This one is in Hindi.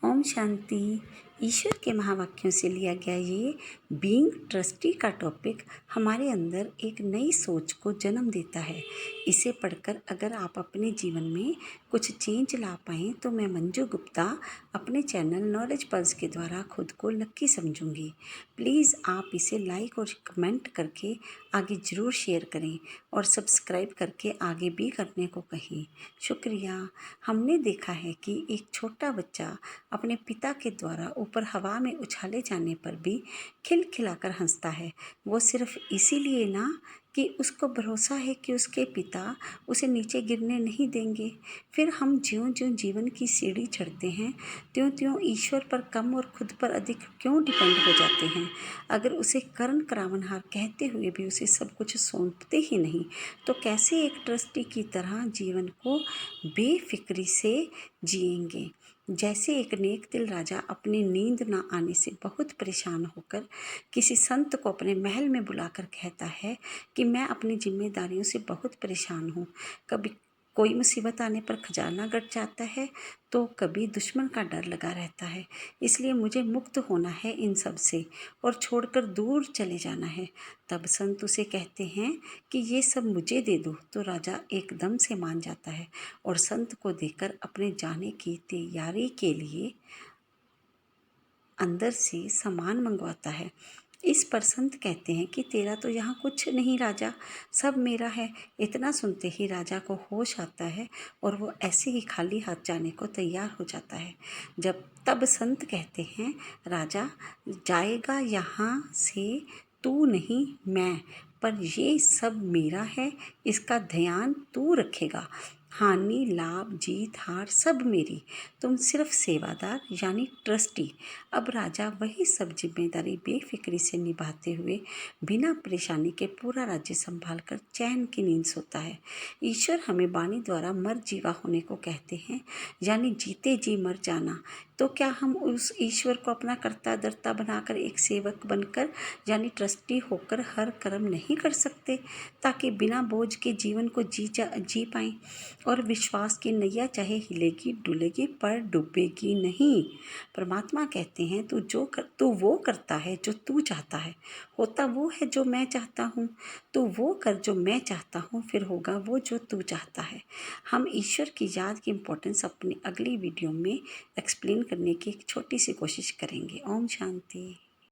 ओम शांति। ईश्वर के महावाक्यों से लिया गया ये बीइंग ट्रस्टी का टॉपिक हमारे अंदर एक नई सोच को जन्म देता है। इसे पढ़कर अगर आप अपने जीवन में कुछ चेंज ला पाएँ तो मैं मंजू गुप्ता अपने चैनल नॉलेज पल्स के द्वारा खुद को लकी समझूंगी। प्लीज़ आप इसे लाइक और कमेंट करके आगे ज़रूर शेयर करें और सब्सक्राइब करके आगे भी करने को कहें। शुक्रिया। हमने देखा है कि एक छोटा बच्चा अपने पिता के द्वारा ऊपर हवा में उछाले जाने पर भी खिलखिलाकर हंसता है। वो सिर्फ इसीलिए ना कि उसको भरोसा है कि उसके पिता उसे नीचे गिरने नहीं देंगे। फिर हम ज्यों-ज्यों जीवन की सीढ़ी चढ़ते हैं त्यों-त्यों ईश्वर पर कम और खुद पर अधिक क्यों डिपेंड हो जाते हैं। अगर उसे कर्ण करावनहार कहते हुए भी उसे सब कुछ सौंपते ही नहीं तो कैसे एक ट्रस्टी की तरह जीवन को बेफिक्री से जिएंगे। जैसे एक नेक दिल राजा अपनी नींद न आने से बहुत परेशान होकर किसी संत को अपने महल में बुलाकर कहता है कि मैं अपनी जिम्मेदारियों से बहुत परेशान हूँ। कभी कोई मुसीबत आने पर खजाना गट जाता है तो कभी दुश्मन का डर लगा रहता है, इसलिए मुझे मुक्त होना है इन सब से और छोड़कर दूर चले जाना है। तब संत उसे कहते हैं कि ये सब मुझे दे दो, तो राजा एकदम से मान जाता है और संत को देकर अपने जाने की तैयारी के लिए अंदर से सामान मंगवाता है। इस पर संत कहते हैं कि तेरा तो यहाँ कुछ नहीं राजा, सब मेरा है। इतना सुनते ही राजा को होश आता है और वो ऐसे ही खाली हाथ जाने को तैयार हो जाता है। तब संत कहते हैं, राजा जाएगा यहाँ से तू नहीं मैं, पर ये सब मेरा है, इसका ध्यान तू रखेगा। हानि लाभ जीत हार सब मेरी, तुम सिर्फ सेवादार यानी ट्रस्टी। अब राजा वही सब जिम्मेदारी बेफिक्री से निभाते हुए बिना परेशानी के पूरा राज्य संभाल कर चैन की नींद सोता है। ईश्वर हमें वाणी द्वारा मर जीवा होने को कहते हैं, यानी जीते जी मर जाना। तो क्या हम उस ईश्वर को अपना कर्ता धर्ता बनाकर एक सेवक बनकर यानी होकर हर कर्म नहीं कर सकते, ताकि बिना बोझ के जीवन को जी पाएं और विश्वास की नैया चाहे हिलेगी डुलेगी पर डूबेगी नहीं। परमात्मा कहते हैं तू वो करता है जो तू चाहता है, होता वो है जो मैं चाहता हूँ। तू वो कर जो मैं चाहता हूँ, फिर होगा वो जो तू चाहता है। हम ईश्वर की याद की इम्पोर्टेंस अपनी अगली वीडियो में एक्सप्लेन करने की एक छोटी सी कोशिश करेंगे। ओम शांति।